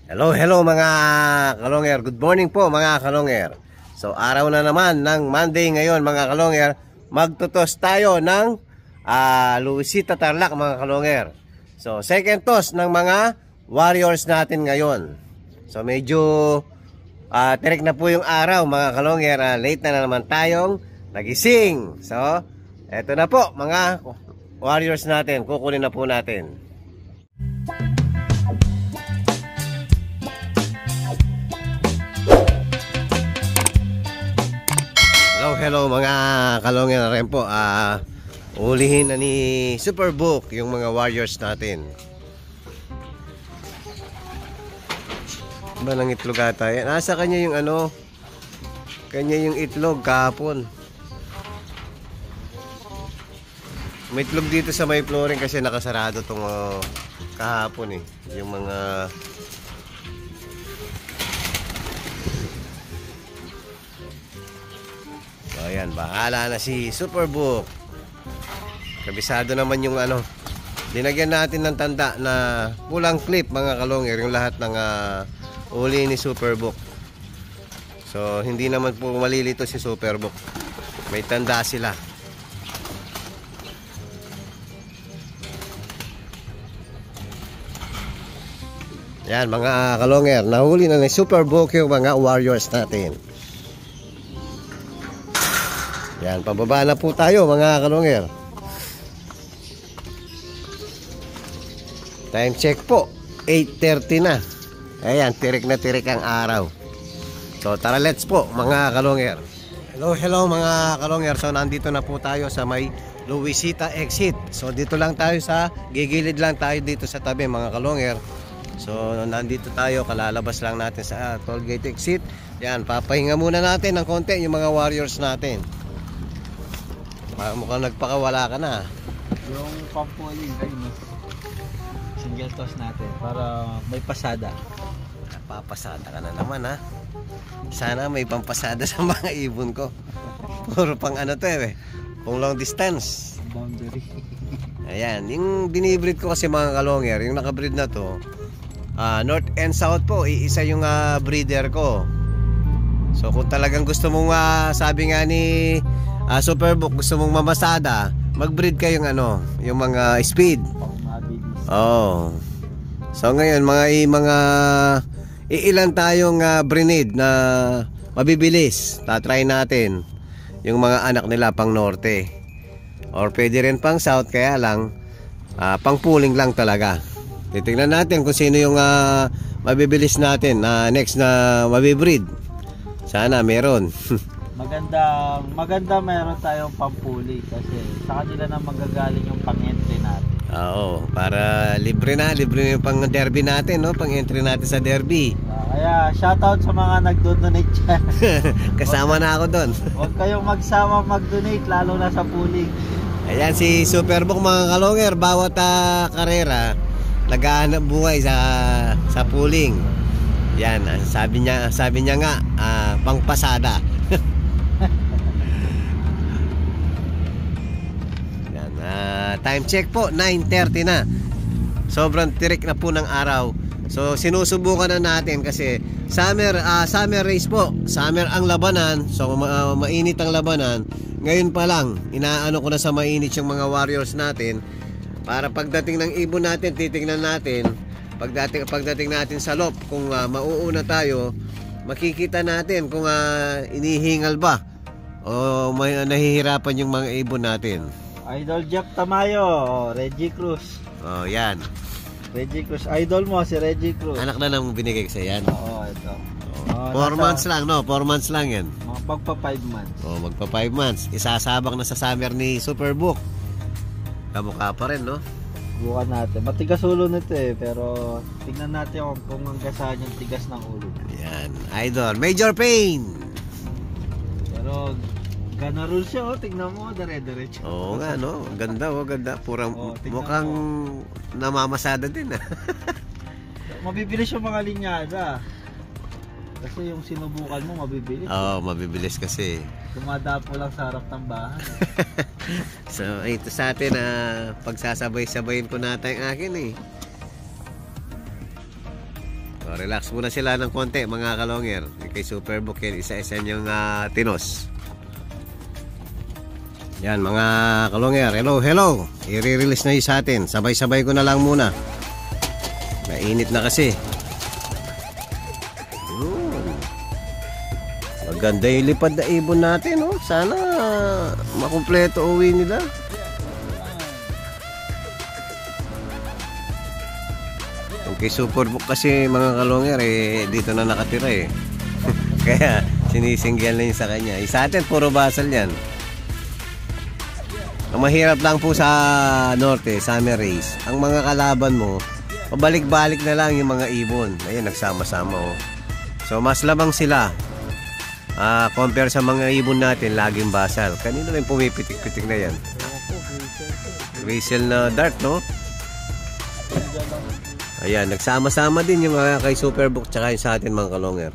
Hello mga kalonger. Good morning po mga kalonger. So araw na naman ng Monday ngayon mga kalonger. Magtutos tayo ng Luisita Tarlac mga kalonger. So second toss ng mga Warriors natin ngayon. So medyo tirik na po yung araw mga kalonger. Late na naman tayong nagising. So eto na po mga Warriors natin. Kukunin na po natin. Hello mga kalonger rin po. Ulihin na ni Superbook yung mga Warriors natin. Ba nang itlog ata yan? Nasa kanya yung ano, kanya yung itlog kahapon. May itlog dito sa may flooring kasi nakasarado tong kahapon yung mga ayan, bahala na si Superbook. Kabisado naman yung ano. Dinagyan natin ng tanda na pulang clip mga kalonger yung lahat ng uli ni Superbook. So hindi naman po malilito si Superbook. May tanda sila. Yan mga kalonger, nahuli na ni Superbook yung mga Warriors natin. Yan, pababa na po tayo mga kalonger. Time check po 8:30 na. Ayan, tirik na tirik ang araw. So tara, let's po mga kalonger. Hello mga kalonger. So nandito na po tayo sa may Luisita exit. So dito lang tayo sa gigilid lang tayo dito sa tabi mga kalonger. So nandito tayo, kalalabas lang natin sa toll gate exit. Yan, papahinga muna natin ng konti yung mga Warriors natin. Mukhang nagpakawala ka na. Yung pampuling kayo, single toss natin para may pasada. Papasada ka na naman ha. Sana may pampasada sa mga ibon ko. Puro pang ano to kung long distance boundary. Ayan, yung binibreed ko kasi mga kalonger, yung nakabreed na to North and South po, iisa yung breeder ko. So kung talagang gusto mong sabi nga ni Superbook, gusto mong mamasada, mag-breed kayong yung mga speed. Oh. So ngayon mga iilan tayong breed na mabibilis. Tatry natin yung mga anak nila pang norte. Or pwede rin pang south, kaya lang pang pooling lang talaga. Titingnan natin kung sino yung mabibilis natin na next na mabibreed. Sana meron. Maganda meron tayong pampuli kasi sa kanila na magagaling yung pang-entry natin. Oo, para libre na yung pang-derby natin, no? Pang-entry natin sa derby. Kaya shoutout sa mga nag-donate dyan. Kasama na ako doon. Huwag kayong magsama mag-donate, lalo na sa pooling. Ayan si Superbook mga kalonger, bawat karera naghahanap buhay sa pooling. Yan, sabi niya nga pangpasada. Yan, time check po 9:30 na. Sobrang tirik na po ng araw. So sinusubukan na natin kasi summer race po. Summer ang labanan. So mainit ang labanan. Ngayon pa lang inaano ko na sa mainit yung mga Warriors natin para pagdating ng ibon natin, titingnan natin pagdating natin sa loop kung mauuna tayo, makikita natin kung inihingal ba o may nahihirapan yung mga ibon natin. Idol Jack Tamayo, Reggie Cruz. Oh, yan. Reggie Cruz, idol mo si Reggie Cruz. Anak na nang binigay sa yan. Oo, ito. 4 months lang, no? 4 months lang yan. Magpa 5 months. Oh, magpa 5 months. Isasabak na sa summer ni Superbook. Kamukha pa rin, no? Bukan natin. Matigas ulo nito pero tingnan natin kung hanggang saan yung tigas ng ulo. Yan, idol. Major Pain. Pero gana rule siya, tingnan mo, dire-diretso. Oo nga, no? Ganda, ganda. Purang mukhang namamasada din, Mabibilis yung mga linyada. Kasi yung sinubukan mo, mabibilis. Oo, mabibilis kasi. Dumadapo lang sa harap ng bahay. So, ito sa atin pagsasabay-sabayin ko natin ang akin relax muna sila ng konti mga kalonger. Kay Superbook yan, isa-isa yung tinos. Yan mga kalonger, hello. I-release na yun sa atin. Sabay-sabay ko na lang muna. Mainit na kasi. Maganda yung lipad na ibon natin, oh. Sana makumpleto uwi nila. Yung kay Superbook kasi mga kalonger, dito na nakatira eh. Kaya sinisinggan na yun sa kanya. Sa atin, puro basal yan. Ang mahirap lang po sa norte, summer race, ang mga kalaban mo, pabalik-balik na lang yung mga ibon. Ayun, nagsama-sama, oh. So, mas labang sila. Compare sa mga ibon natin, laging basal. Kanino rin pumipitik-pitik na yan? Grisel na dart, no? Ayan, nagsama-sama din yung kay Superbook tsaka yung sa atin mga kalonger.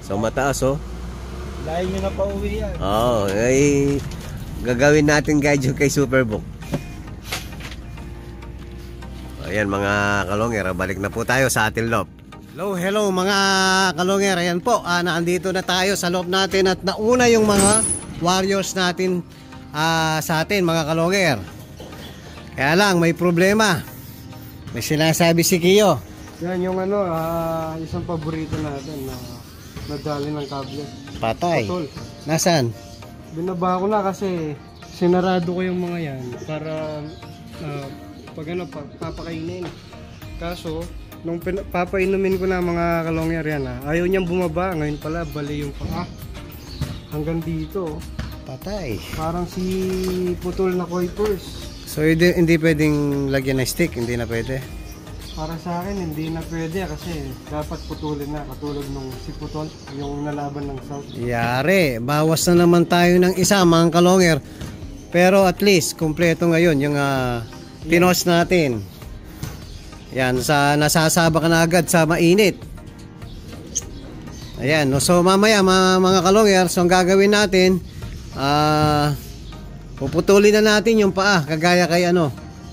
So, mataas, oh. Lain nyo na pa uwi yan. Oo, ay gagawin natin guide yung kay Superbook. Ayan mga kalonger, balik na po tayo sa ating loob. Hello mga kalonger. Ayan po, naandito na tayo sa loob natin at nauna yung mga warriors natin sa atin mga kalonger. Kaya lang may problema. May sinasabi si Kiyo. Yan yung isang paborito natin na nadali ng kable. Patay. Patol. Nasaan? Binaba ko na kasi sinarado ko yung mga yan para pag papakainin. Kaso nung papainumin ko na mga kalongyer yan, ayaw niyang bumaba. Ngayon pala bali yung paa hanggang dito. Patay. Parang si putol na koi purse. So hindi pwedeng lagyan ng stick, hindi na pwede. Para sa akin hindi na pwede kasi dapat putulin na katulad nung si putol yung nalaban ng South. Yari, bawas na naman tayo ng isa mga kalonger. Pero at least kumpleto ngayon yung tinos natin. Yan, nasasaba ka na agad sa mainit. Ayan, so mamaya mga kalonger, so ang gagawin natin, puputulin na natin yung paa kagaya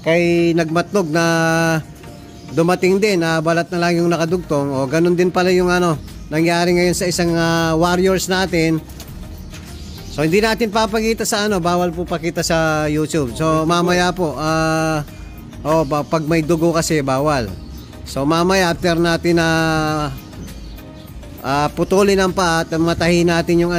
kay nagmatnog na dumating din, balat na lang yung nakadugtong. O ganun din pala yung nangyari ngayon sa isang warriors natin. So hindi natin papakita sa bawal po pakita sa YouTube. So mamaya po pag may dugo kasi bawal. So mamaya after natin putulin ang paa at matahin natin yung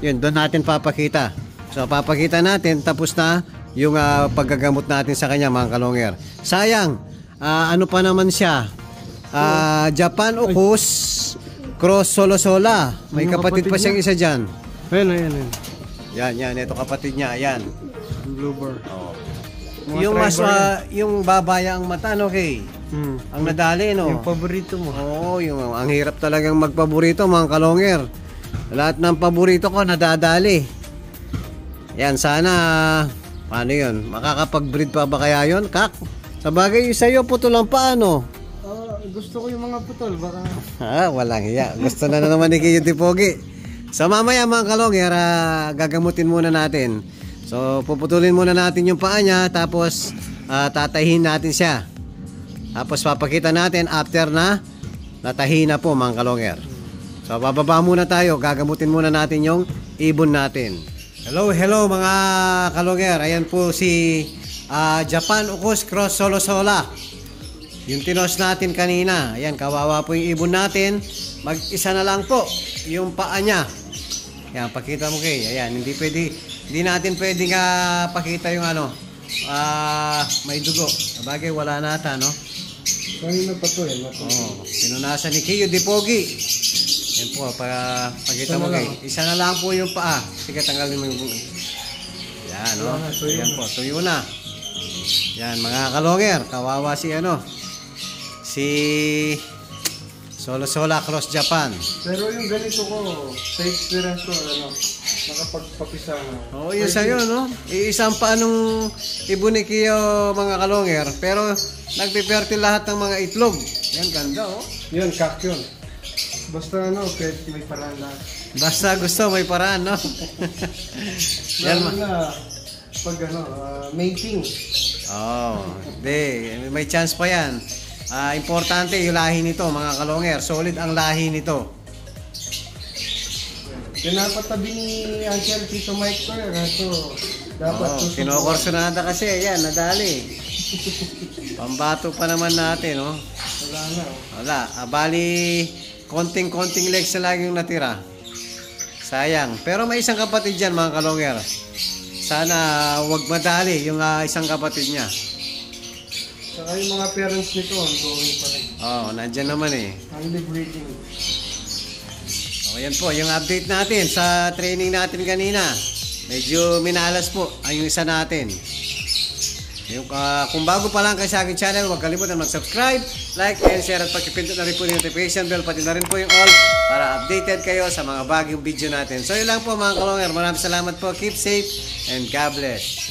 yun doon natin papakita. So papakita natin tapos na yung paggagamot natin sa kanya mga kalonger. Sayang, ano pa naman siya? Japan Ukus Cross Solosola. May kapatid pa siyang isa dyan. Ayan. Yan, ito kapatid niya, ayan. Bluebird. Oh. Yung mas yung babaya ang mata, no, Kay? Ang nadali, no? Yung paborito mo. Oo, ang hirap talagang magpaborito mga kalonger. Lahat ng paborito ko nadadali. Yan, sana paano yun? Makakapag-breed pa ba kaya yun? Kak, sa bagay yung sa'yo, putol lang paano? Gusto ko yung mga putol. Baka... walang hiya. Gusto na naman ni Kiyo Tipogi. So mamaya mga kalonger, gagamutin muna natin. So puputulin muna natin yung paa niya. Tapos tatahin natin siya. Tapos papakita natin after na natahin na po mga kalonger. So bababa muna tayo. Gagamutin muna natin yung ibon natin. Hello mga kalonger. Ayan po si Japan Ukus Cross Solosola. Yung tinos natin kanina. Ayan, kawawa po yung ibon natin. Mag-isa na lang po yung paa niya. Ayan, pakita mo Kay. Ayan, hindi natin pwedeng pakita yung may dugo. Sabagay, wala nata, no? Kanina pa to Pinunasan ni Kiyo Dipogi. Ayan po, pakita mo Kay. Isa na lang po yung paa. Sige, tanggalin mo yung buo. Ayan, no? Ayan po, tuyo na. Yan, mga kalonger. Kawawa si Solosola Cross Japan. Pero yung ganito ko, sa experience ko, nakapagpapisa na. Oo, yun sa'yo, no? Iisang pa nung ibon ni Kiyo, mga kalonger. Pero nagpiperti lahat ng mga itlog. Yan, ganda, oh. Yun, kak yun. Basta kahit may paraan lahat. Basta gusto, may paraan, no? Yan, na pag mating. hindi. May chance pa yan. Importante yung lahi nito mga kalonger. Solid ang lahi nito. Pinapatabi ni Uncle Tito Mike ko yun. Ito, dapat kinokorsonada kasi. Yan, nadali. Pambato pa naman natin, oh. Wala na. Wala. Bali, konting-konting legs na lang yung natira. Sayang. Pero may isang kapatid dyan, mga kalonger. Sana wag madali yung isang kapatid niya. Saka yung mga parents nito, ongoing pa rin. Nandyan naman eh. Only breeding. Ayan po, yung update natin sa training natin kanina. Medyo minalas po ang yung isa natin. Yung, kung bago pa lang kayo sa aking channel, huwag kalimutan mag-subscribe, like, and share at pagkipindot na rin po yung notification bell, pati na rin po yung all para updated kayo sa mga bagong video natin. So yun lang po mga kalonger, maraming salamat po, keep safe, and God bless.